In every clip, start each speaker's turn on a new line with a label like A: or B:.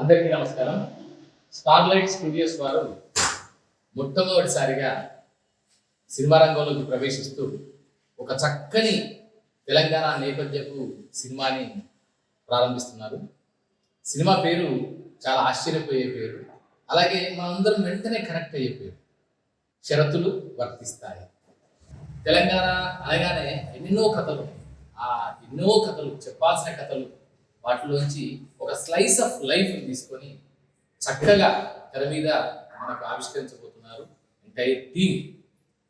A: అందరికీ నమస్కారం. Starlight studios వారు మొట్టమొదటిసారిగా సినిమా రంగంలోకి ప్రవేశిస్తూ ఒక చక్కని తెలంగాణ నేపథ్యపు సినిమాని ప్రారంభిస్తున్నారు. సినిమా పేరు చాలా ఆశ్చర్యపోయే పేరు, అలాగే మనందరం వెంటనే కనెక్ట్ అయ్యే పేరు, షరతులు వర్తిస్తాయి. తెలంగాణ అనగానే ఎన్నో కథలు, ఎన్నో కథలు, చెప్పాల్సిన కథలు, వాటిలోంచి ఒక స్లైస్ ఆఫ్ లైఫ్ తీసుకొని చక్కగా తెర మీద మనకు ఆవిష్కరించబోతున్నారు ఎంటైర్ టీమ్,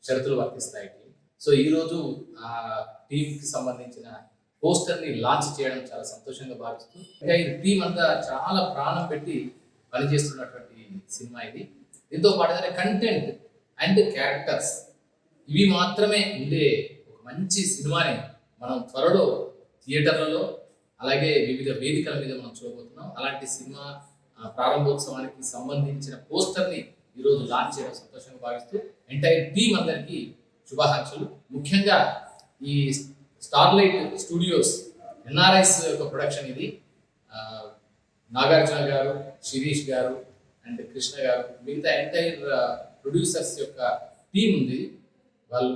A: షరతులు వర్తిస్తాయి టీం. సో ఈరోజు ఆ టీంకి సంబంధించిన పోస్టర్ని లాంచ్ చేయడం చాలా సంతోషంగా భావిస్తూ, ఎంటైర్ టీం అంతా చాలా ప్రాణం పెట్టి పనిచేస్తున్నటువంటి సినిమా ఇది. దీంతో పాటుగానే కంటెంట్ అండ్ క్యారెక్టర్స్ ఇవి మాత్రమే ఉండే ఒక మంచి సినిమాని మనం త్వరలో థియేటర్లలో అలాగే వివిధ వేదికల మీద మనం చూడబోతున్నాం. అలాంటి సినిమా ప్రారంభోత్సవానికి సంబంధించిన పోస్టర్ని ఈరోజు లాంచ్ చేయడం సంతోషంగా భావిస్తూ ఎంటైర్ టీం అందరికీ శుభాకాంక్షలు. ముఖ్యంగా ఈ స్టార్లైట్ స్టూడియోస్ ఎన్ఆర్ఐస్ యొక్క ప్రొడక్షన్ ఇది. నాగార్జున గారు, శిరీష్ గారు అండ్ కృష్ణ గారు, మిగతా ఎంటైర్ ప్రొడ్యూసర్స్ యొక్క టీం ఉంది. వాళ్ళు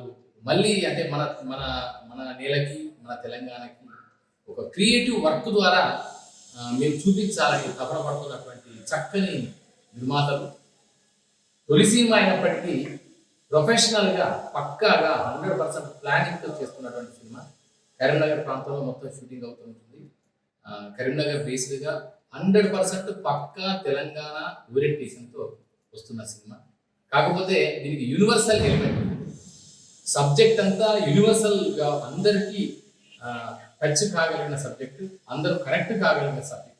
A: మళ్ళీ అంటే మన మన మన నేలకి, మన తెలంగాణకి ఒక క్రియేటివ్ వర్క్ ద్వారా మేము చూపించాలని తపన పడుతున్నటువంటి చక్కని నిర్మాతలు. తొలి సినిమా అయినప్పటికీ ప్రొఫెషనల్గా పక్కాగా 100% ప్లానింగ్తో చేస్తున్నటువంటి సినిమా. కరీంనగర్ ప్రాంతంలో మొత్తం షూటింగ్ అవుతుంటుంది. కరీంనగర్ బేస్డ్గా 100% పక్కా తెలంగాణ ఓరియంటేషన్తో వస్తున్న సినిమా. కాకపోతే దీనికి యూనివర్సల్ ఎలిమెంట్ ఉంది. సబ్జెక్ట్ అంతా యూనివర్సల్గా అందరికీ టచ్ కాగలిగిన సబ్జెక్టు, అందరూ కనెక్ట్ కాగలిగిన సబ్జెక్ట్.